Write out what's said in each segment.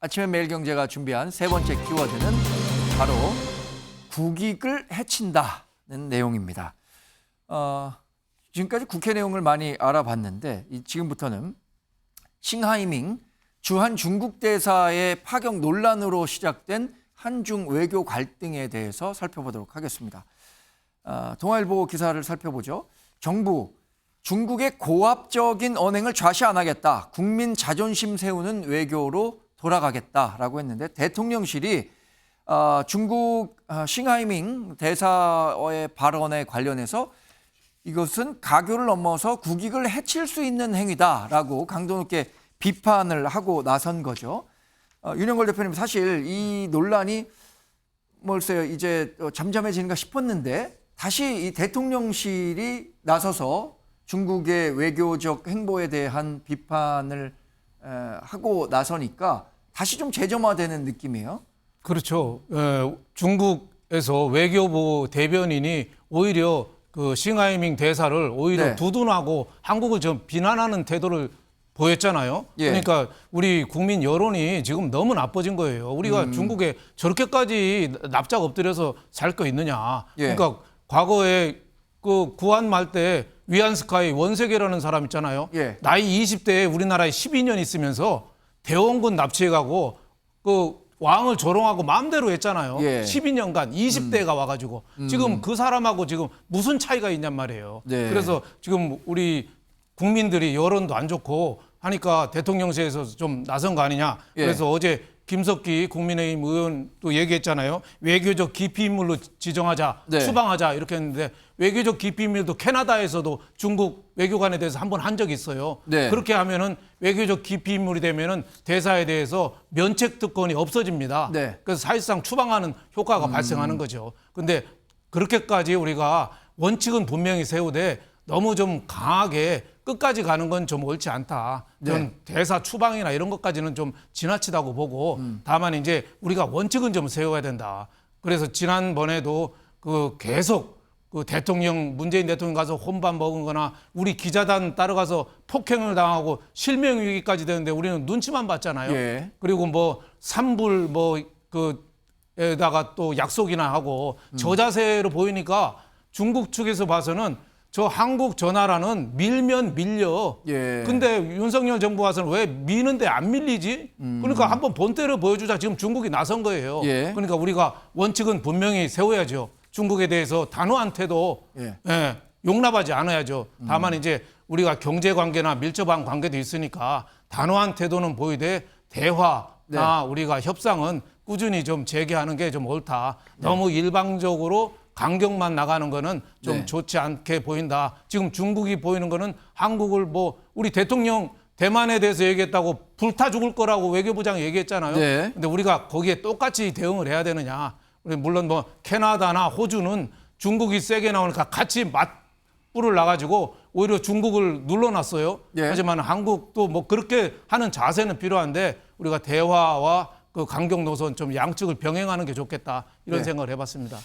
아침에 매일경제가 준비한 세 번째 키워드는 바로 국익을 해친다는 내용입니다. 지금까지 국회 내용을 많이 알아봤는데 지금부터는 싱하이밍 주한 중국 대사의 파견 논란으로 시작된 한중 외교 갈등에 대해서 살펴보도록 하겠습니다. 동아일보 기사를 살펴보죠. 정부, 중국의 고압적인 언행을 좌시 안 하겠다. 국민 자존심 세우는 외교로 돌아가겠다라고 했는데 대통령실이 중국 싱하이밍 대사의 발언에 관련해서 이것은 가교를 넘어서 국익을 해칠 수 있는 행위다라고 강도 높게 비판을 하고 나선 거죠. 윤영걸 대표님, 사실 이 논란이 글쎄요 이제 잠잠해지는가 싶었는데 다시 이 대통령실이 나서서 중국의 외교적 행보에 대한 비판을 하고 나서니까 다시 좀 재점화되는 느낌이에요. 그렇죠. 중국에서 외교부 대변인이 오히려 그 싱하이밍 대사를 오히려 두둔하고 한국을 좀 비난하는 태도를 보였잖아요. 그러니까 우리 국민 여론이 지금 너무 나빠진 거예요. 우리가 중국에 저렇게까지 납작 엎드려서 살 거 있느냐. 그러니까 과거에 그 구한 말 때 위안스카이 원세계라는 사람 있잖아요. 나이 20대에 우리나라에 12년 있으면서 대원군 납치해가고 그 왕을 조롱하고 마음대로 했잖아요. 12년간 20대가 와가지고 지금 그 사람하고 지금 무슨 차이가 있냔 말이에요. 그래서 지금 우리 국민들이 여론도 안 좋고 하니까 대통령실에서 좀 나선 거 아니냐. 그래서 어제 김석기 국민의힘 의원도 얘기했잖아요. 외교적 기피인물로 지정하자, 추방하자 이렇게 했는데 외교적 기피인물도 캐나다에서도 중국 외교관에 대해서 한 번 한 적이 있어요. 그렇게 하면은 외교적 기피인물이 되면은 대사에 대해서 면책 특권이 없어집니다. 그래서 사실상 추방하는 효과가 발생하는 거죠. 근데 그렇게까지 우리가 원칙은 분명히 세우되 너무 좀 강하게 끝까지 가는 건 좀 옳지 않다. 저는 대사 추방이나 이런 것까지는 좀 지나치다고 보고 다만 이제 우리가 원칙은 좀 세워야 된다. 그래서 지난번에도 그 계속 그 문재인 대통령 가서 혼밥 먹은 거나 우리 기자단 따라가서 폭행을 당하고 실명 위기까지 되는데 우리는 눈치만 봤잖아요. 그리고 뭐 산불 에다가 또 약속이나 하고 저 자세로 보이니까 중국 측에서 봐서는 저 한국 저 나라는 밀면 밀려. 근데 윤석열 정부 와서는 왜 미는데 안 밀리지? 그러니까 한번 본때를 보여주자. 지금 중국이 나선 거예요. 그러니까 우리가 원칙은 분명히 세워야죠. 중국에 대해서 단호한 태도 용납하지 않아야죠. 다만 이제 우리가 경제 관계나 밀접한 관계도 있으니까 단호한 태도는 보이되 대화나 우리가 협상은 꾸준히 좀 재개하는 게 좀 옳다. 너무 일방적으로 강경만 나가는 거는 좀 좋지 않게 보인다. 지금 중국이 보이는 거는 한국을 우리 대통령 대만에 대해서 얘기했다고 불타 죽을 거라고 외교부장이 얘기했잖아요. 근데 우리가 거기에 똑같이 대응을 해야 되느냐. 물론 캐나다나 호주는 중국이 세게 나오니까 같이 맞불을 나가지고 오히려 중국을 눌러놨어요. 하지만 한국도 그렇게 하는 자세는 필요한데 우리가 대화와 그 강경 노선 좀 양측을 병행하는 게 좋겠다. 이런 생각을 해봤습니다.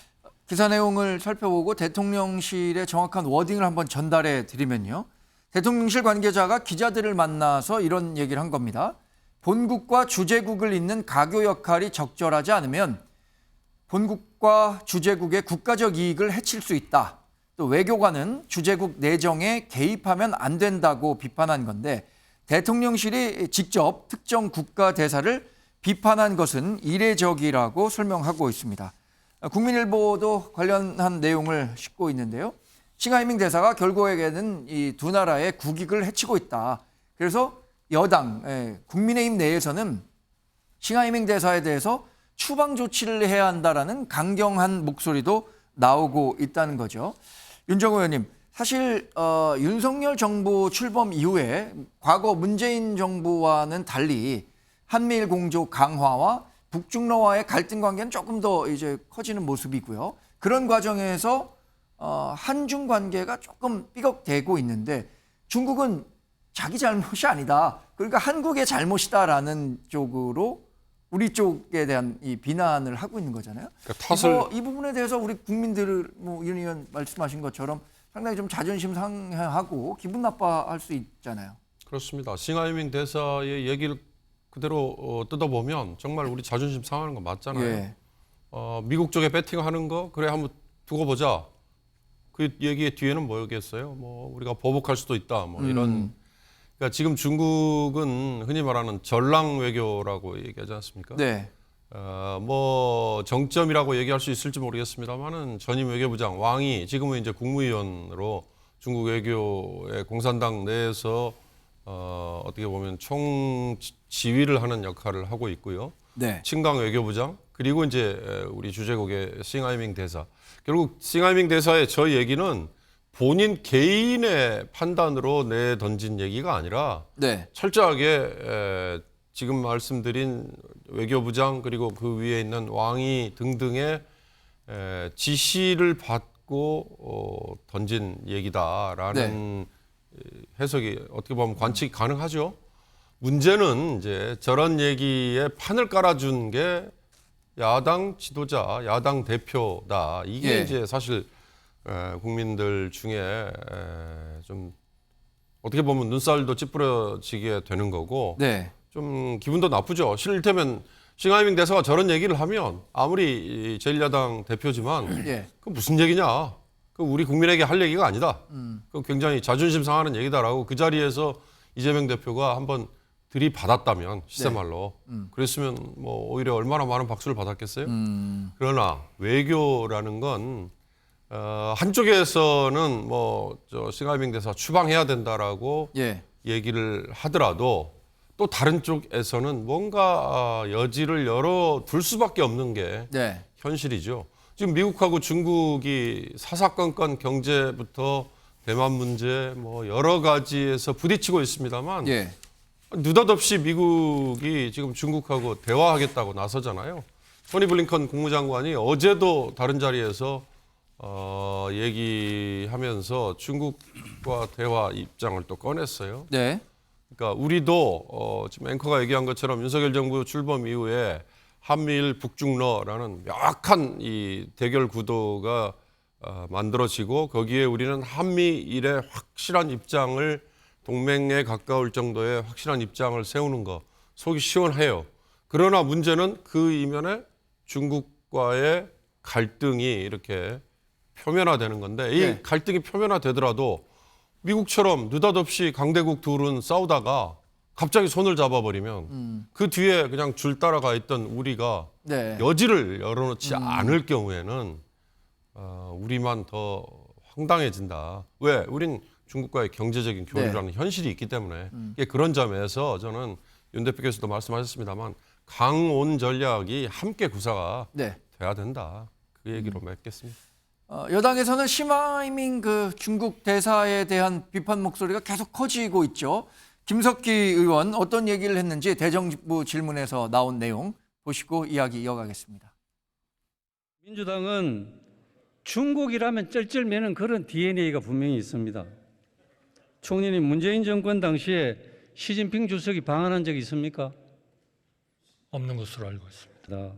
기사 내용을 살펴보고 대통령실의 정확한 워딩을 한번 전달해 드리면요. 대통령실 관계자가 기자들을 만나서 이런 얘기를 한 겁니다. 본국과 주재국을 잇는 가교 역할이 적절하지 않으면 본국과 주재국의 국가적 이익을 해칠 수 있다. 또 외교관은 주재국 내정에 개입하면 안 된다고 비판한 건데 대통령실이 직접 특정 국가 대사를 비판한 것은 이례적이라고 설명하고 있습니다. 국민일보도 관련한 내용을 싣고 있는데요. 싱하이밍 대사가 결국에는 이 두 나라의 국익을 해치고 있다. 그래서 여당, 국민의힘 내에서는 싱하이밍 대사에 대해서 추방 조치를 해야 한다라는 강경한 목소리도 나오고 있다는 거죠. 윤정호 의원님, 사실 윤석열 정부 출범 이후에 과거 문재인 정부와는 달리 한미일 공조 강화와 북중러와의 갈등 관계는 조금 더 이제 커지는 모습이고요. 그런 과정에서 한중 관계가 조금 삐걱대고 있는데 중국은 자기 잘못이 아니다. 그러니까 한국의 잘못이다라는 쪽으로 우리 쪽에 대한 이 비난을 하고 있는 거잖아요. 그러니까 이 부분에 대해서 우리 국민들 윤 의원 말씀하신 것처럼 상당히 좀 자존심 상해하고 기분 나빠할 수 있잖아요. 그렇습니다. 싱하이밍 대사의 얘기를 그대로 뜯어보면 정말 우리 자존심 상하는 거 맞잖아요. 예. 미국 쪽에 배팅하는 거 그래 한번 두고 보자. 그 얘기의 뒤에는 뭐였겠어요? 뭐 우리가 보복할 수도 있다. 뭐 이런. 그러니까 지금 중국은 흔히 말하는 전랑 외교라고 얘기하지 않습니까? 네. 뭐 정점이라고 얘기할 수 있을지 모르겠습니다만은 전임 외교부장 왕이 지금은 이제 국무위원으로 중국 외교의 공산당 내에서 어떻게 보면 총 지휘를 하는 역할을 하고 있고요. 네. 친강 외교부장 그리고 이제 우리 주재국의 싱하이밍 대사. 결국 싱하이밍 대사의 저 얘기는 본인 개인의 판단으로 내던진 얘기가 아니라 네. 철저하게 지금 말씀드린 외교부장 그리고 그 위에 있는 왕이 등등의 지시를 받고 던진 얘기다라는 해석이 어떻게 보면 관측이 가능하죠. 문제는 이제 저런 얘기에 판을 깔아준 게 야당 지도자, 야당 대표다. 이게 예. 이제 사실 국민들 중에 좀 어떻게 보면 눈살도 찌푸려지게 되는 거고 네. 좀 기분도 나쁘죠. 실태면 싱하이밍 대사가 저런 얘기를 하면 아무리 제1야당 대표지만 예. 그 무슨 얘기냐. 그 우리 국민에게 할 얘기가 아니다. 그 굉장히 자존심 상하는 얘기다라고 그 자리에서 이재명 대표가 한번 들이받았다면 시세말로 그랬으면 뭐 오히려 얼마나 많은 박수를 받았겠어요. 그러나 외교라는 건 한쪽에서는 뭐 저 싱하이밍 대사 추방해야 된다라고 예. 얘기를 하더라도 또 다른 쪽에서는 뭔가 여지를 열어둘 수밖에 없는 게 네. 현실이죠. 지금 미국하고 중국이 사사건건 경제부터 대만 문제 뭐 여러 가지에서 부딪히고 있습니다만 예. 느닷없이 미국이 지금 중국하고 대화하겠다고 나서잖아요. 토니 블링컨 국무장관이 어제도 다른 자리에서 얘기하면서 중국과 대화 입장을 또 꺼냈어요. 네. 그러니까 우리도 지금 앵커가 얘기한 것처럼 윤석열 정부 출범 이후에 한미일 북중러라는 명확한 이 대결 구도가 만들어지고 거기에 우리는 한미일의 확실한 입장을 동맹에 가까울 정도의 확실한 입장을 세우는 거 속이 시원해요. 그러나 문제는 그 이면에 중국과의 갈등이 이렇게 표면화되는 건데 이 네. 갈등이 표면화되더라도 미국처럼 느닷없이 강대국 둘은 싸우다가 갑자기 손을 잡아버리면 그 뒤에 그냥 줄 따라가 있던 우리가 네. 여지를 열어놓지 않을 경우에는 우리만 더 황당해진다. 왜? 우린 중국과의 경제적인 교류라는 현실이 있기 때문에 이게 그런 점에서 저는 윤 대표께서도 말씀하셨습니다만 강온 전략이 함께 구사가 네. 돼야 된다. 그 얘기로 맺겠습니다. 여당에서는 싱하이밍 그 중국 대사에 대한 비판 목소리가 계속 커지고 있죠. 김석기 의원 어떤 얘기를 했는지 대정부 질문에서 나온 내용 보시고 이야기 이어가겠습니다. 민주당은 중국이라면 쩔쩔매는 그런 DNA가 분명히 있습니다. 총리님, 문재인 정권 당시에 시진핑 주석이 방한한 적이 있습니까? 없는 것으로 알고 있습니다.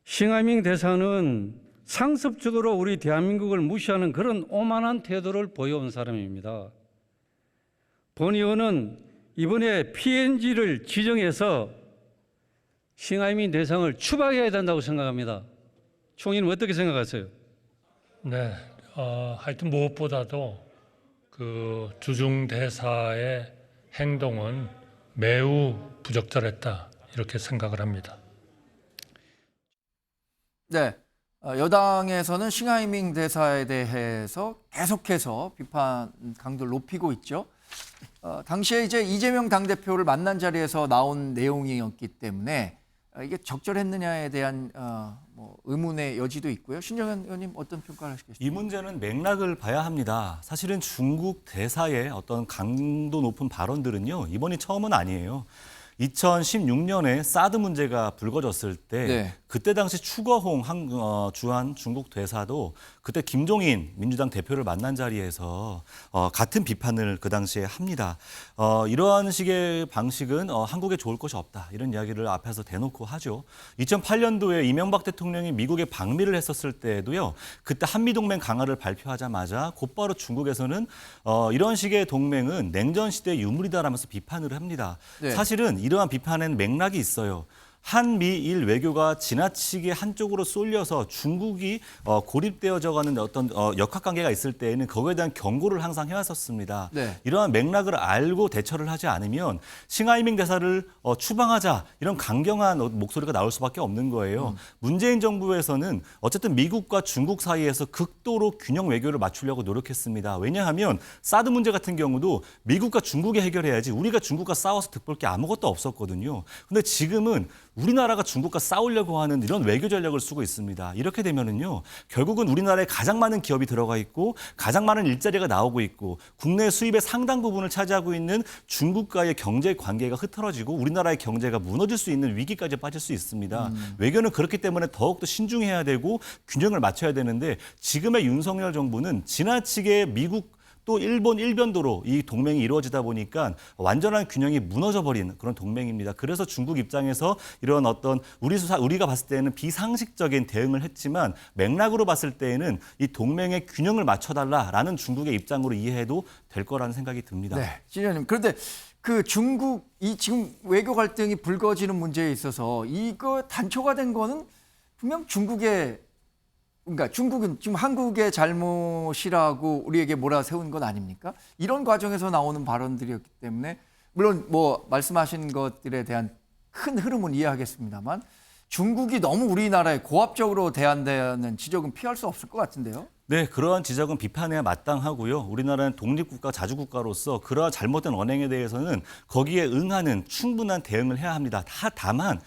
싱하이밍 대사는 상습적으로 우리 대한민국을 무시하는 그런 오만한 태도를 보여온 사람입니다. 본 의원은 이번에 PNG를 지정해서 싱하이밍 대상을 추방해야 된다고 생각합니다. 총리는 어떻게 생각하세요? 네, 하여튼 무엇보다도 그 주중 대사의 행동은 매우 부적절했다 이렇게 생각을 합니다. 네. 여당에서는 싱하이밍 대사에 대해서 계속해서 비판 강도를 높이고 있죠. 당시에 이제 이재명 당대표를 만난 자리에서 나온 내용이었기 때문에 이게 적절했느냐에 대한 뭐 의문의 여지도 있고요. 신정현 의원님 어떤 평가를 하시겠습니까? 이 문제는 맥락을 봐야 합니다. 사실은 중국 대사의 어떤 강도 높은 발언들은요, 이번이 처음은 아니에요. 2016년에 사드 문제가 불거졌을 때 네. 그때 당시 추거홍 주한 중국 대사도 그때 김종인 민주당 대표를 만난 자리에서 같은 비판을 그 당시에 합니다. 이러한 식의 방식은 한국에 좋을 것이 없다. 이런 이야기를 앞에서 대놓고 하죠. 2008년도에 이명박 대통령이 미국에 방미를 했었을 때에도요. 그때 한미동맹 강화를 발표하자마자 곧바로 중국에서는 이런 식의 동맹은 냉전 시대 유물이다라면서 비판을 합니다. 네. 사실은 이러한 비판엔 맥락이 있어요. 한미일 외교가 지나치게 한쪽으로 쏠려서 중국이 고립되어져가는 어떤 역학관계가 있을 때에는 거기에 대한 경고를 항상 해왔었습니다. 네. 이러한 맥락을 알고 대처를 하지 않으면 싱하이밍 대사를 추방하자 이런 강경한 목소리가 나올 수밖에 없는 거예요. 문재인 정부에서는 어쨌든 미국과 중국 사이에서 극도로 균형 외교를 맞추려고 노력했습니다. 왜냐하면 사드 문제 같은 경우도 미국과 중국이 해결해야지 우리가 중국과 싸워서 득볼 게 아무것도 없었거든요. 근데 지금은 우리나라가 중국과 싸우려고 하는 이런 외교 전략을 쓰고 있습니다. 이렇게 되면은요, 결국은 우리나라에 가장 많은 기업이 들어가 있고 가장 많은 일자리가 나오고 있고 국내 수입의 상당 부분을 차지하고 있는 중국과의 경제 관계가 흐트러지고 우리나라의 경제가 무너질 수 있는 위기까지 빠질 수 있습니다. 외교는 그렇기 때문에 더욱더 신중해야 되고 균형을 맞춰야 되는데 지금의 윤석열 정부는 지나치게 미국 또 일본 일변도로 이 동맹이 이루어지다 보니까 완전한 균형이 무너져버린 그런 동맹입니다. 그래서 중국 입장에서 이런 어떤 우리가 봤을 때는 비상식적인 대응을 했지만 맥락으로 봤을 때에는 이 동맹의 균형을 맞춰달라라는 중국의 입장으로 이해해도 될 거라는 생각이 듭니다. 네, 신 의원님. 그런데 그 중국 이 지금 외교 갈등이 불거지는 문제에 있어서 이거 단초가 된 거는 분명 그러니까 중국은 지금 한국의 잘못이라고 우리에게 몰아세운 건 아닙니까? 이런 과정에서 나오는 발언들이었기 때문에 물론 뭐 말씀하신 것들에 대한 큰 흐름은 이해하겠습니다만 중국이 너무 우리나라에 고압적으로 대한다는 지적은 피할 수 없을 것 같은데요. 네, 그러한 지적은 비판해야 마땅하고요. 우리나라는 독립국가, 자주국가로서 그러한 잘못된 언행에 대해서는 거기에 응하는 충분한 대응을 해야 합니다. 다만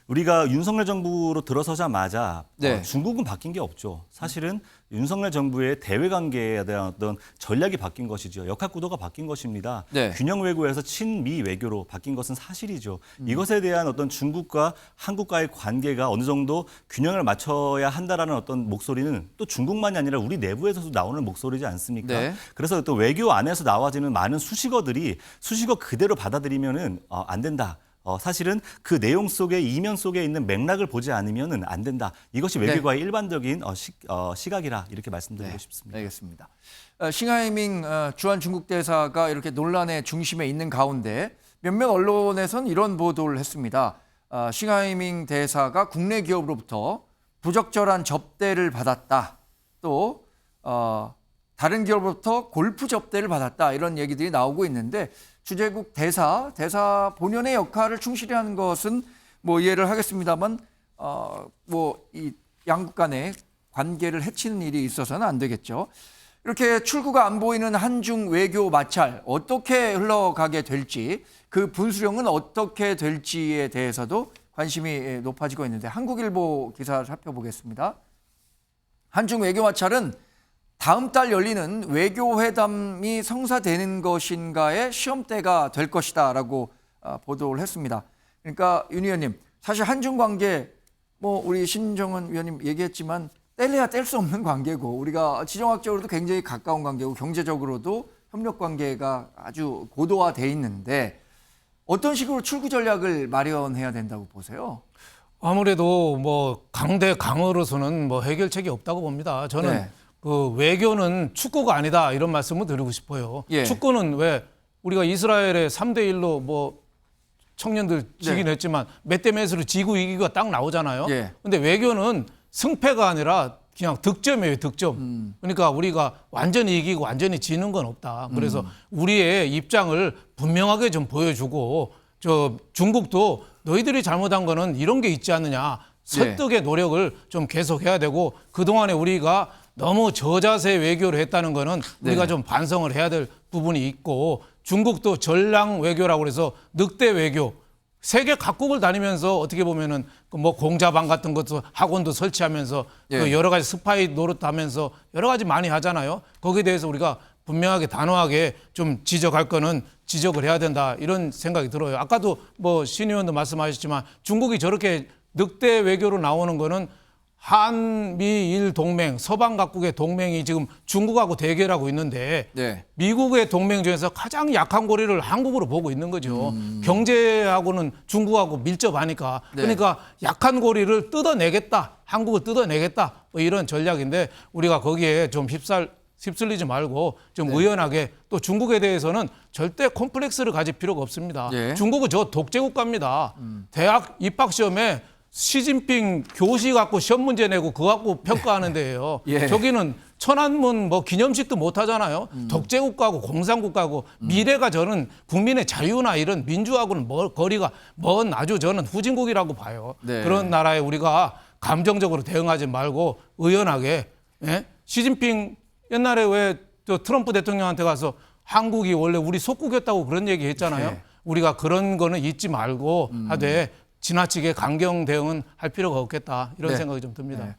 우리가 윤석열 정부로 들어서자마자 네. 중국은 바뀐 게 없죠. 사실은 윤석열 정부의 대외 관계에 대한 어떤 전략이 바뀐 것이죠. 역학 구도가 바뀐 것입니다. 네. 균형 외교에서 친미 외교로 바뀐 것은 사실이죠. 이것에 대한 어떤 중국과 한국과의 관계가 어느 정도 균형을 맞춰야 한다라는 어떤 목소리는 또 중국만이 아니라 우리 내부에서도 나오는 목소리지 않습니까? 네. 그래서 또 외교 안에서 나와지는 많은 수식어들이 수식어 그대로 받아들이면은 안 된다. 사실은 그 내용 속에 이면 속에 있는 맥락을 보지 않으면 안 된다. 이것이 외교가의 일반적인 시각이라 이렇게 말씀드리고 싶습니다. 알겠습니다. 싱하이밍 주한 중국 대사가 이렇게 논란의 중심에 있는 가운데 몇몇 언론에서는 이런 보도를 했습니다. 싱하이밍 대사가 국내 기업으로부터 부적절한 접대를 받았다. 또 다른 기업으로부터 골프 접대를 받았다. 이런 얘기들이 나오고 있는데 주재국 대사 본연의 역할을 충실히 하는 것은 뭐 이해를 하겠습니다만 뭐 이 양국 간의 관계를 해치는 일이 있어서는 안 되겠죠. 이렇게 출구가 안 보이는 한중 외교 마찰 어떻게 흘러가게 될지 그 분수령은 어떻게 될지에 대해서도 관심이 높아지고 있는데 한국일보 기사를 살펴보겠습니다. 한중 외교 마찰은 다음 달 열리는 외교회담이 성사되는 것인가의 시험대가 될 것이다라고 보도를 했습니다. 그러니까 윤 의원님, 사실 한중 관계 뭐 우리 신정은 위원님 얘기했지만 뗄래야 뗄 수 없는 관계고 우리가 지정학적으로도 굉장히 가까운 관계고 경제적으로도 협력 관계가 아주 고도화돼 있는데 어떤 식으로 출구 전략을 마련해야 된다고 보세요? 아무래도 뭐 강대 강으로서는 뭐 해결책이 없다고 봅니다. 저는 네. 그 외교는 축구가 아니다 이런 말씀을 드리고 싶어요. 예. 축구는 왜 우리가 이스라엘의 3대1로 뭐 청년들 지긴 네. 했지만 몇 대 몇으로 지고 이기고가 딱 나오잖아요. 예. 근데 외교는 승패가 아니라 그냥 득점이에요, 득점. 그러니까 우리가 완전히 이기고 완전히 지는 건 없다. 그래서 우리의 입장을 분명하게 좀 보여주고 저 중국도 너희들이 잘못한 거는 이런 게 있지 않느냐. 설득의 노력을 좀 계속해야 되고 그동안에 우리가 너무 저자세 외교를 했다는 거는 우리가 네. 좀 반성을 해야 될 부분이 있고 중국도 전랑 외교라고 그래서 늑대 외교 세계 각국을 다니면서 어떻게 보면은 뭐 공자방 같은 것도 학원도 설치하면서 예. 그 여러 가지 스파이 노릇하면서 여러 가지 많이 하잖아요. 거기에 대해서 우리가 분명하게 단호하게 좀 지적할 거는 지적을 해야 된다 이런 생각이 들어요. 아까도 뭐 신 의원도 말씀하셨지만 중국이 저렇게 늑대 외교로 나오는 거는 한미일 동맹, 서방 각국의 동맹이 지금 중국하고 대결하고 있는데 네. 미국의 동맹 중에서 가장 약한 고리를 한국으로 보고 있는 거죠. 경제하고는 중국하고 밀접하니까. 네. 그러니까 약한 고리를 뜯어내겠다. 한국을 뜯어내겠다. 뭐 이런 전략인데 우리가 거기에 좀 휩쓸리지 말고 좀 의연하게 또 중국에 대해서는 절대 콤플렉스를 가질 필요가 없습니다. 예. 중국은 저 독재국가입니다. 대학 입학 시험에 시진핑 교시 갖고 시험 문제 내고 그거 갖고 평가하는 데예요. 예. 저기는 천안문 뭐 기념식도 못 하잖아요. 독재국가고 공산국가고 미래가 저는 국민의 자유나 이런 민주하고는 거리가 먼 아주 저는 후진국이라고 봐요. 네. 그런 나라에 우리가 감정적으로 대응하지 말고 의연하게 예? 시진핑 옛날에 왜 저 트럼프 대통령한테 가서 한국이 원래 우리 속국이었다고 그런 얘기 했잖아요. 네. 우리가 그런 거는 잊지 말고 하되 지나치게 강경 대응은 할 필요가 없겠다 이런 네. 생각이 좀 듭니다. 네.